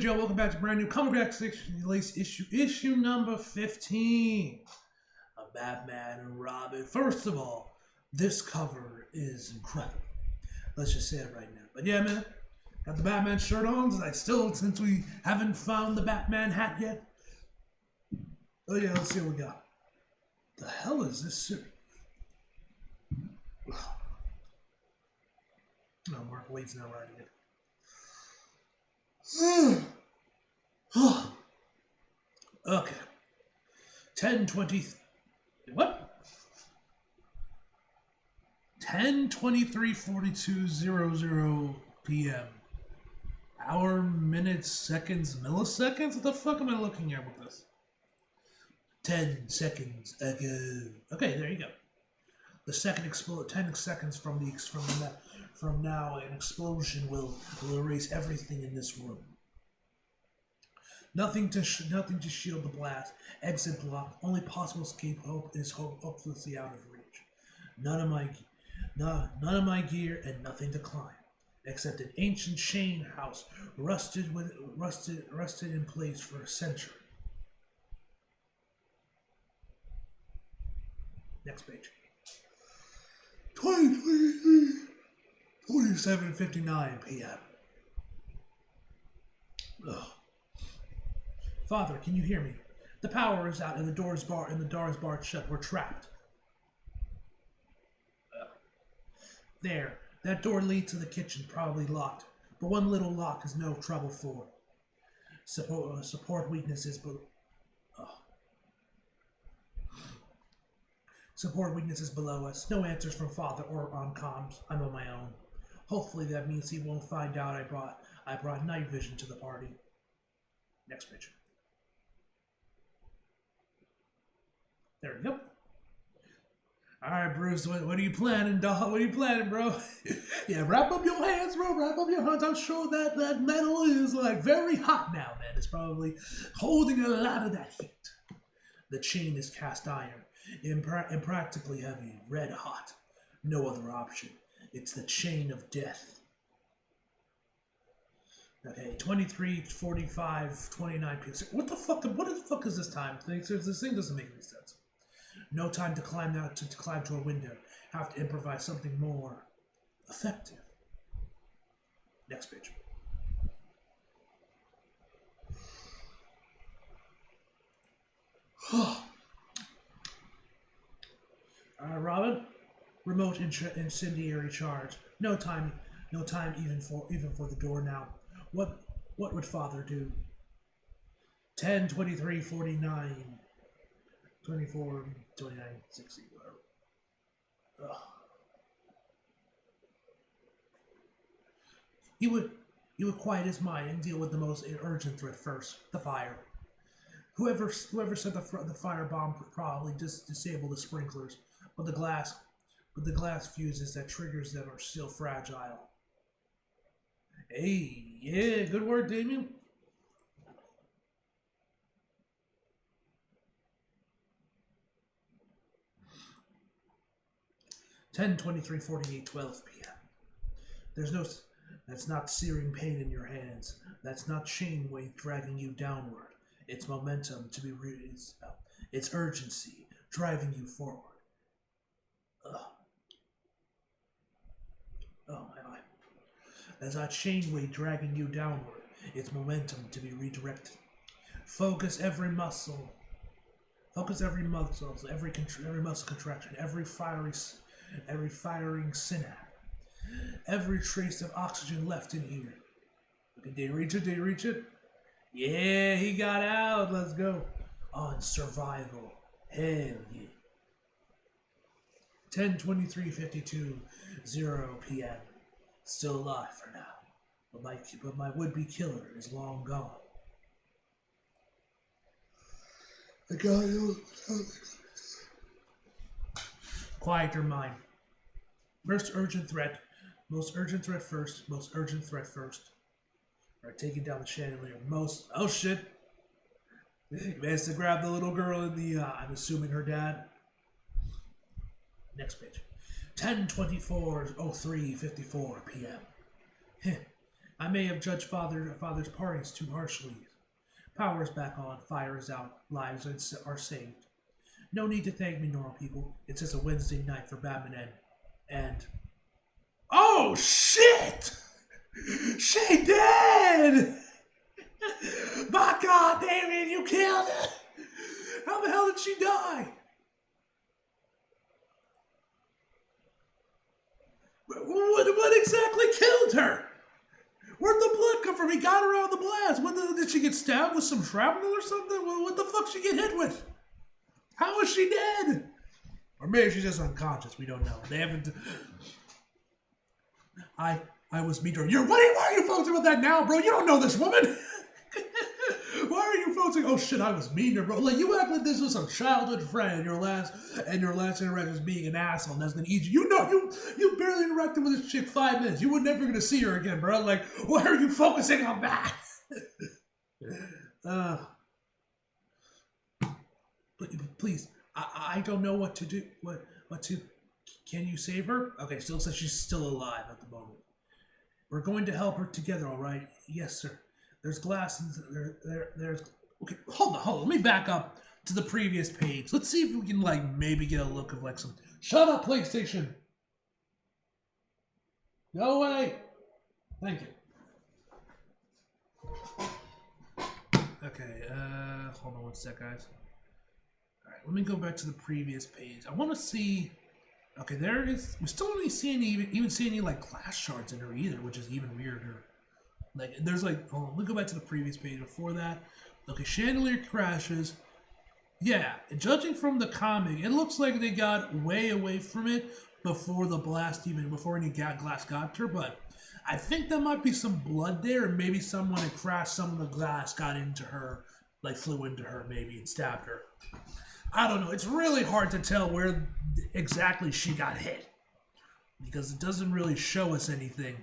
Joe. Welcome back to brand new Comic Book issue number 15 of Batman and Robin. First of all, this cover is incredible. Let's just say it right now. But yeah, man, got the Batman shirt on. Since we haven't found the Batman hat yet. Oh yeah, let's see what we got. The hell is this suit? No, Mark Wade's not writing it. Okay. 10:20. What? 10:23:42:00 p.m. Hour, minutes, seconds, milliseconds? What the fuck am I looking at with this? 10 seconds ago. Okay, there you go. The second explode. 10 seconds from now, an explosion will erase everything in this room. Nothing to shield the blast. Exit blocked. Only possible escape is hopelessly out of reach. None of my gear and nothing to climb, except an ancient chain house rusted in place for a century. Next page. 47:59 p.m. Ugh. Father, can you hear me? The power is out and the door's barred shut. We're trapped. There. That door leads to the kitchen, probably locked. But one little lock is no trouble for. Support weaknesses below us. No answers from Father or on comms. I'm on my own. Hopefully that means he won't find out I brought night vision to the party. Next picture. There we go. Alright, Bruce, what are you planning, dog? What are you planning, bro? Yeah, wrap up your hands, bro. Wrap up your hands. I'm sure that metal is like very hot now, man. It's probably holding a lot of that heat. The chain is cast iron. Impractically heavy, red hot. No other option. It's the chain of death. Okay, 23:45:29 p.m. What the fuck is this time? This thing doesn't make any sense. No time to climb to a window. Have to improvise something more effective. Next page. Robin, remote incendiary charge. No time even for the door now. What would Father do? 10:23:49, 24:29:60. He would quiet his mind and deal with the most urgent threat first: the fire. Whoever set the firebomb probably disabled the sprinklers, but the glass fuses that triggers them are still fragile. Hey, yeah, good work, Damien. (10:23:48:12 p.m.) That's not searing pain in your hands. That's not chain weight dragging you downward. It's momentum to be raised up. It's urgency driving you forward. Oh my. That's not chain weight dragging you downward. It's momentum to be redirected. Focus every muscle. Every muscle contraction, every firing synapse, every trace of oxygen left in here. Okay, did you reach it? Yeah, he got out. Let's go. On survival. Hell yeah. 10:23:52:00 p.m. Still alive for now, but my would-be killer is long gone. The guy who quiet your mind. Most urgent threat first. Alright, taking down the chandelier. Oh shit. He managed to grab the little girl in the I'm assuming her dad. Next page. 10:24:03:54 p.m. I may have judged father's parties too harshly. Power is back on, fire is out, lives are saved. No need to thank me, normal people. It's just a Wednesday night for Batman and oh shit! She dead! My God, Damien, you killed her! How the hell did she die? What exactly killed her? Where'd the blood come from? He got her out of the blast. Did she get stabbed with some shrapnel or something? What the fuck did she get hit with? How is she dead? Or maybe she's just unconscious. We don't know. They haven't. I was mean to her. Why are you focusing about that now, bro? You don't know this woman. Why are you focusing? Oh shit, I was mean to her, bro. Like you act like this was some childhood friend, and your last interaction was being an asshole, and that's gonna eat you. You know, you barely interacted with this chick 5 minutes. You were never gonna see her again, bro. Like, why are you focusing on that? Please, I don't know what to do. What to? Can you save her? Okay, still says she's still alive at the moment. We're going to help her together, all right? Yes, sir. There's glass and there's. Okay, hold on. Let me back up to the previous page. Let's see if we can like maybe get a look of like some. Shut up, PlayStation. Go away. Thank you. Okay. Hold on one sec, guys. All right, let me go back to the previous page. I want to see. Okay, there it is. We still don't see any like glass shards in her either, which is even weirder. Like there's like, hold on, let me go back to the previous page before that. Okay, chandelier crashes. Yeah, judging from the comic, it looks like they got way away from it before the blast, even before any glass got to her. But I think there might be some blood there, and maybe someone had crashed some of the glass, got into her, like flew into her, maybe and stabbed her. I don't know. It's really hard to tell where exactly she got hit because it doesn't really show us anything.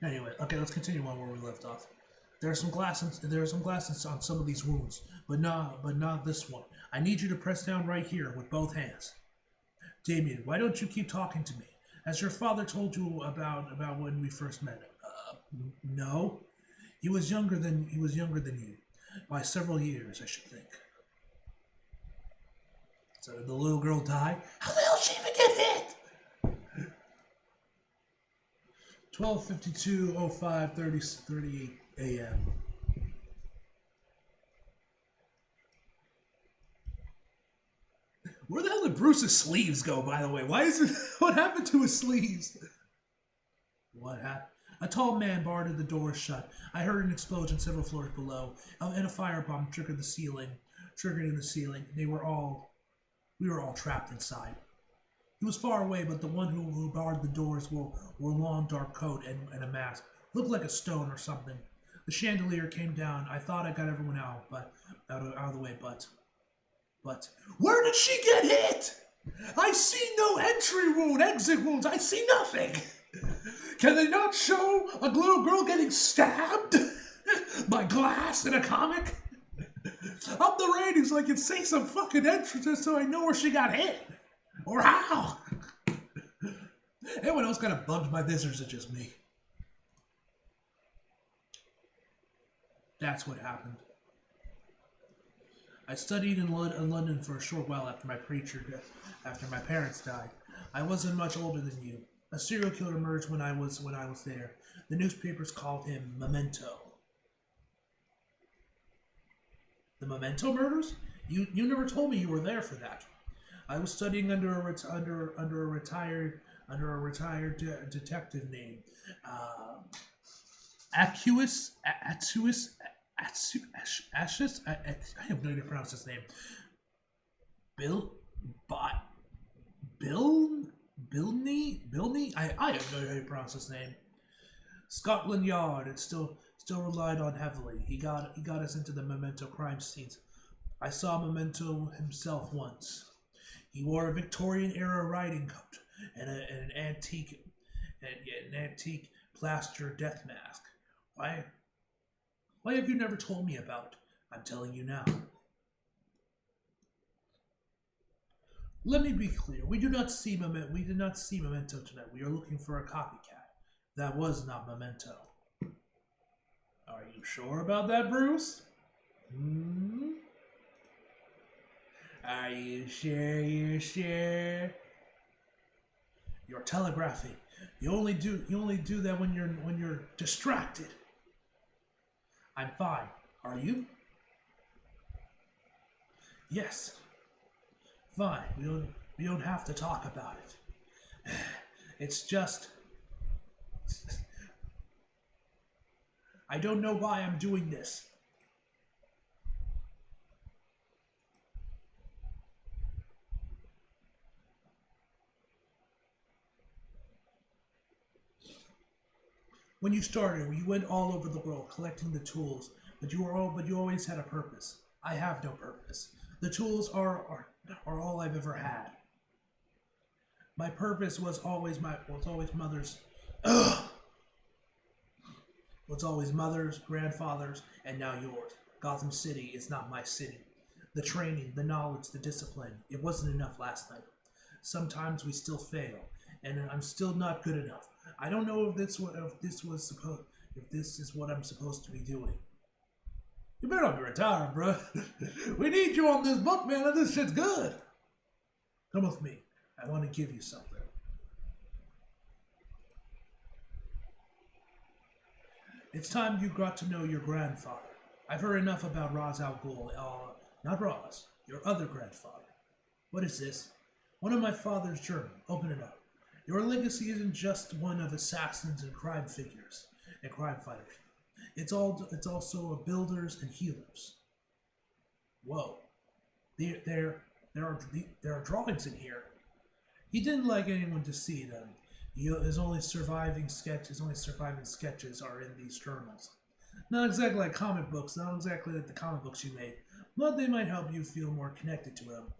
Anyway, okay, let's continue on where we left off. There's some glass on some of these wounds, but not this one. I need you to press down right here with both hands. Damien, why don't you keep talking to me? Has your father told you about when we first met? No. He was younger than you. By several years, I should think. So the little girl died? How the hell did she even get hit? 12:52:05:38 a.m. Where the hell did Bruce's sleeves go, by the way? Why is it? What happened to his sleeves? What happened? A tall man barred the door shut. I heard an explosion several floors below, and a firebomb triggered in the ceiling. We were all trapped inside. He was far away, but the one who barred the doors wore a long dark coat and a mask. Looked like a stone or something. The chandelier came down. I thought I got everyone out of the way, but where did she get hit? I see no exit wounds. I see nothing. Can they not show a little girl getting stabbed by glass in a comic? Up the ratings like it say some fucking entrances so I know where she got hit. Or how? Everyone else kind of bugged by this, or is it just me? That's what happened. I studied in London for a short while after my parents died. I wasn't much older than you. A serial killer emerged when I was there. The newspapers called him Memento. The Memento murders? You never told me you were there for that. I was studying under a retired detective named Acus. Ashes? I have no idea to pronounce his name. Bilney? I have no idea how to pronounce his name. Scotland Yard. It still relied on heavily. He got us into the Memento crime scenes. I saw Memento himself once. He wore a Victorian-era riding coat and an antique plaster death mask. Why have you never told me about it? I'm telling you now. Let me be clear. We do not see Memento. We did not see Memento tonight. We are looking for a copycat. That was not Memento. Are you sure about that, Bruce? Hmm? Are you sure you're sure? You're telegraphing. You only do that when you're distracted. I'm fine. Are you? Yes. Fine. We don't have to talk about it. It's just I don't know why I'm doing this. When you started, you went all over the world collecting the tools, but you always had a purpose. I have no purpose. The tools are all I've ever had. My purpose was always mother's. Ugh! Was always mother's, grandfather's, and now yours. Gotham City is not my city. The training, the knowledge, the discipline, it wasn't enough last night. Sometimes we still fail, and I'm still not good enough. I don't know if this is what I'm supposed to be doing. You better not be retired, bro. We need you on this book, man. This shit's good. Come with me. I want to give you something. It's time you got to know your grandfather. I've heard enough about Ra's al Ghul. Not Ra's, your other grandfather. What is this? One of my father's journal. Open it up. Your legacy isn't just one of assassins and crime figures and crime fighters. It's also of builders and healers. Whoa. There are drawings in here. He didn't like anyone to see them. His only surviving sketches are in these journals. Not exactly like comic books, not exactly like the comic books you made, but they might help you feel more connected to him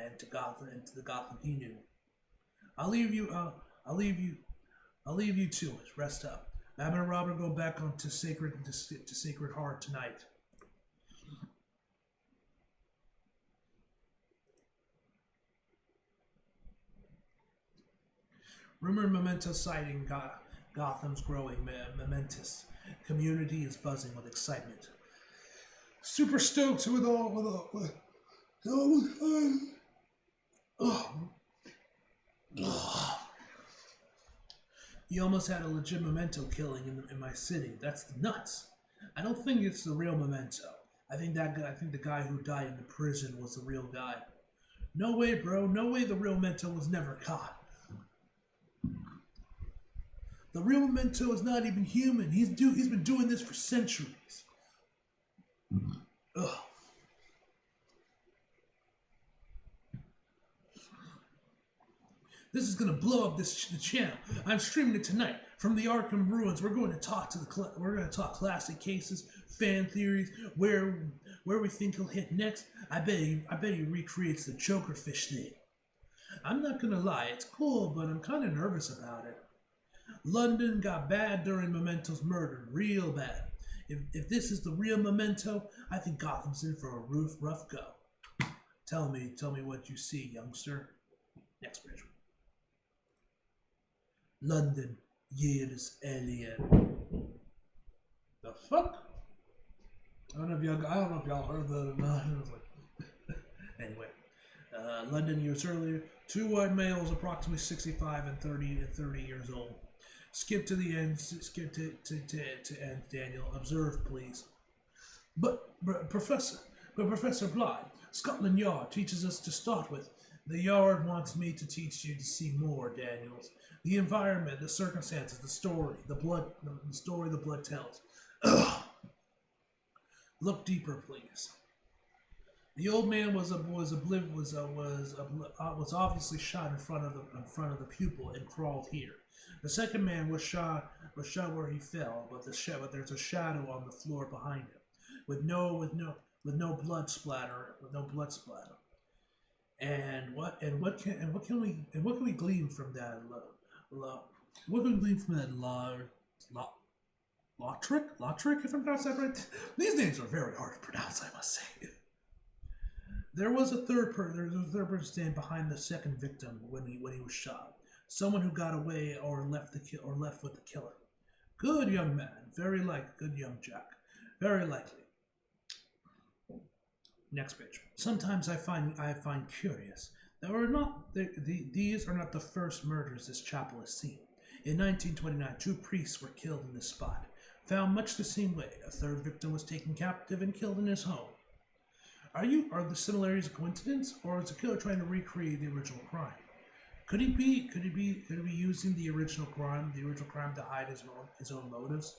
and to Gotham and to the Gotham he knew. I'll leave you to it. Rest up. Batman and Robin go back to Sacred Heart tonight. Rumored Memento sighting Gotham's growing momentous. Community is buzzing with excitement. Super stoked with all. He almost had a legit Memento killing in my city. That's nuts. I don't think it's the real Memento. I think the guy who died in the prison was the real guy. No way, bro. No way the real Memento was never caught. The real Memento is not even human. He's been doing this for centuries. Ugh. This is gonna blow up the channel. I'm streaming it tonight from the Arkham ruins. We're going to talk classic cases, fan theories, where we think he'll hit next. I bet he recreates the Joker fish thing. I'm not gonna lie, it's cool, but I'm kind of nervous about it. London got bad during Memento's murder, real bad. If this is the real Memento, I think Gotham's in for a rough go. Tell me what you see, youngster. Next bridge. London, years earlier. The fuck? I don't know if y'all heard that or not. Anyway, London, years earlier. Two white males, approximately 65 and 30 years old. Skip to the end. Skip to end. Daniel, observe, please. But Professor Bly, Scotland Yard teaches us to start with. The Yard wants me to teach you to see more, Daniels. The environment, the circumstances, the story, the story the blood tells. Ugh. Look deeper, please. The old man was obviously shot in front of the pupil and crawled here. The second man was shot where he fell, but there's a shadow on the floor behind him, with no blood splatter. And what can we glean from that? What can we glean from that? Lautrec, if I'm pronouncing that right. These names are very hard to pronounce, I must say. There was a third person standing behind the second victim when he was shot. Someone who got away or left with the killer. Good young man. Good young Jack. Very likely. Next page. Sometimes I find curious that these are not the first murders this chapel has seen. In 1929, two priests were killed in this spot, found much the same way. A third victim was taken captive and killed in his home. Are the similarities a coincidence, or is the killer trying to recreate the original crime? Could he be using the original crime to hide his own motives?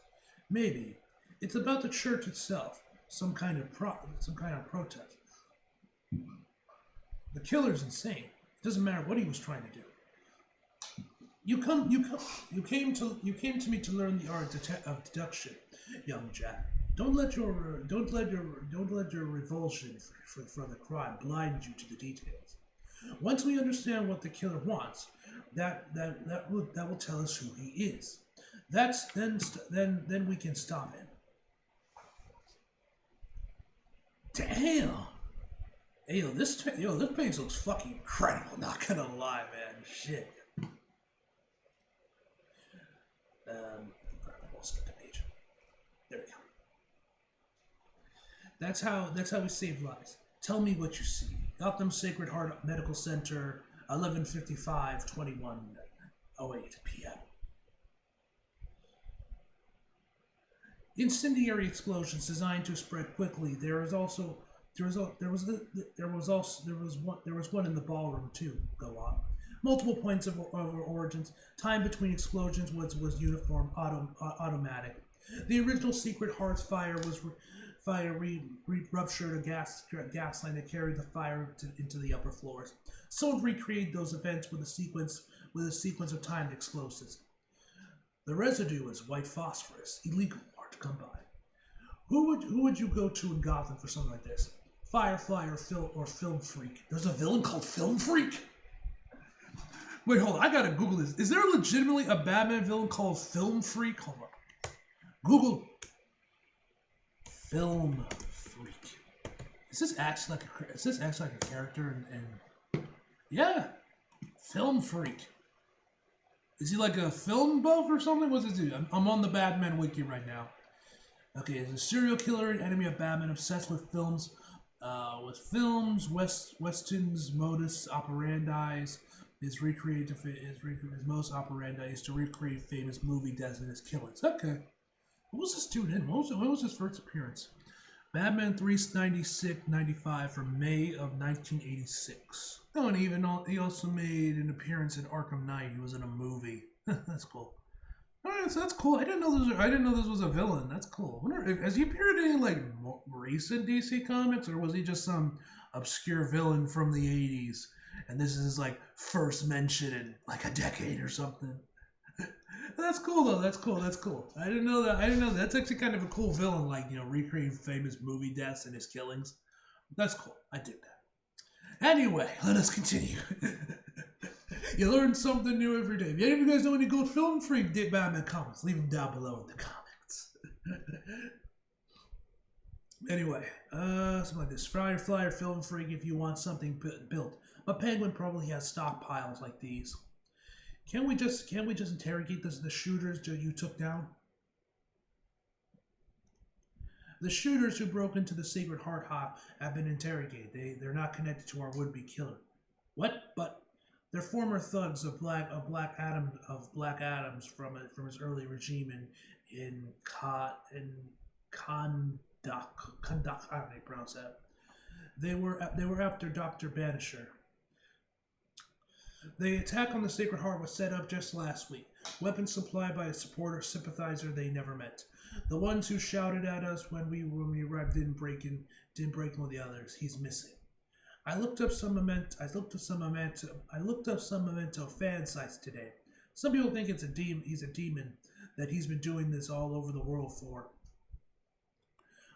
Maybe. It's about the church itself, some kind of protest. The killer's insane. It doesn't matter what he was trying to do. You came to me to learn the art of deduction, young Jack. Don't let your revulsion for the crime blind you to the details. Once we understand what the killer wants, that will tell us who he is. Then we can stop him. Damn. This page looks fucking incredible. Not gonna lie, man. Shit. Skip the page. There we go. That's how we save lives. Tell me what you see. Gotham Sacred Heart Medical Center, 11:55, 21:08 p.m. Incendiary explosions designed to spread quickly. There was one in the ballroom too. Go on. Multiple points of origins. Time between explosions was uniform, automatic. The original Secret Hearts fire ruptured a gas line that carried the fire into the upper floors. Someone recreated those events with a sequence of timed explosives. The residue is white phosphorus, illegal, hard to come by. Who would you go to in Gotham for something like this? Firefly or Film Freak? There's a villain called Film Freak? Wait, hold on. I gotta Google this. Is there legitimately a Batman villain called Film Freak? Hold on. Google. Film Freak. Is this actually like a character in yeah. Film Freak. Is he like a film buff or something? What's this do? I'm on the Batman wiki right now. Okay, he's a serial killer and enemy of Batman, obsessed with films. Weston's modus operandi his modus operandi is to recreate famous movie deaths in his killings. Okay. What was this dude in? What was his first appearance? Batman 396-95 from May of 1986. Oh, and he also made an appearance in Arkham Knight. He was in a movie. That's cool. All right, so that's cool. I didn't know this was a villain. That's cool. I wonder has he appeared in any like recent DC comics, or was he just some obscure villain from the 80s? And this is his like first mention in like a decade or something. That's cool though. That's cool. I didn't know that. That's actually kind of a cool villain, like, recreating famous movie deaths and his killings. That's cool. I dig that. Anyway, let us continue. You learn something new every day. If any of you guys know any good Film Freak Batman comics, leave them down below in the comments. Anyway, something like this. Firefly or Film Freak if you want something built. But Penguin probably has stockpiles like these. Can't we just interrogate the shooters that you took down? The shooters who broke into the Sacred Heart have been interrogated. They're not connected to our would-be killer. What? But they're former thugs of Black Adams from his early regime in Kondak. I don't know how to pronounce that. They were after Dr. Banisher. The attack on the Sacred Heart was set up just last week. Weapons supplied by a sympathizer they never met. The ones who shouted at us when we arrived didn't break in with the others. He's missing. I looked up some Memento fan sites today. Some people think he's a demon that he's been doing this all over the world for.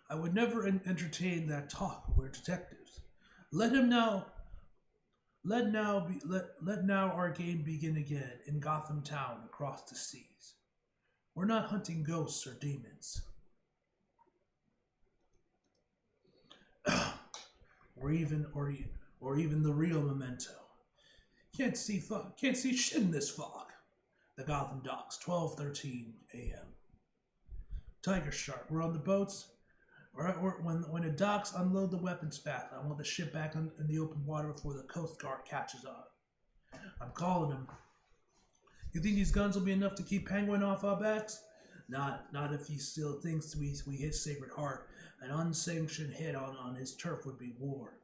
I would never entertain that talk. We're detectives. Let now our game begin again in Gotham Town across the seas. We're not hunting ghosts or demons. or even the real Memento. Can't see shit in this fog. The Gotham docks, 12:13 a.m. Tiger Shark, we're on the boats. When the docks, unload the weapons fast. I want the ship back in the open water before the Coast Guard catches on. I'm calling him. You think these guns will be enough to keep Penguin off our backs? Not if he still thinks we hit Sacred Heart. An unsanctioned hit on his turf would be war.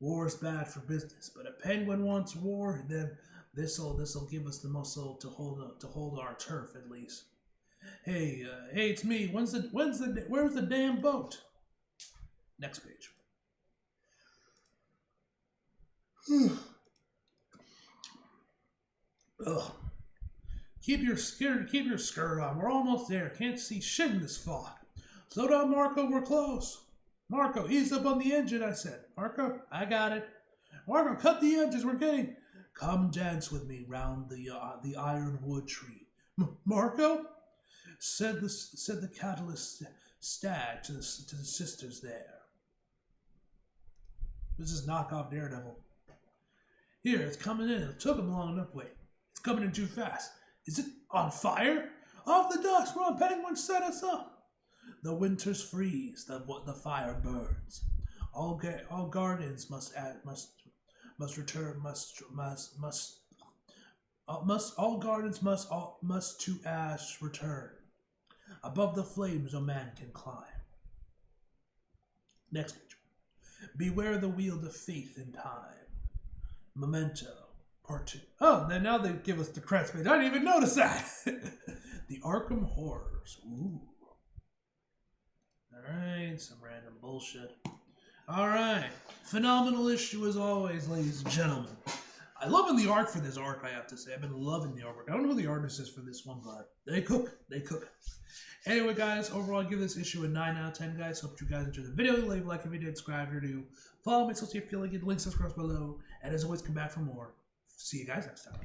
War is bad for business, but if Penguin wants war, then this'll give us the muscle to hold our turf at least. Hey, it's me. Where's the damn boat? Next page. Ugh. Keep your skirt on. We're almost there. Can't see shit in this fog. Slow down, Marco. We're close. Marco, ease up on the engine, I said. Marco, I got it. Marco, cut the engines. We're getting. Come dance with me round the ironwood tree. Marco, said the catalyst stag to the sisters there. This is knockoff Daredevil. Here, it's coming in. It took him long enough. Wait, it's coming in too fast. Is it on fire? Off the docks, run! Penguin set us up. The winters freeze. The fire burns. All guardians must to ash return. Above the flames, no man can climb. Next page. Beware the wield of faith in time. Memento, Part 2. Oh, then now they give us the credits page. I didn't even notice that. The Arkham Horrors. Ooh. Alright, some random bullshit. Alright. Phenomenal issue as always, ladies and gentlemen. I'm loving the art for this arc, I have to say. I've been loving the artwork. I don't know who the artist is for this one, but they cook. They cook. Anyway, guys, overall, I give this issue a 9 out of 10, guys. Hope you guys enjoyed the video. Leave a like if you did, subscribe if you're new. Follow me, so see if you feel like it. Links across below. And as always, come back for more. See you guys next time.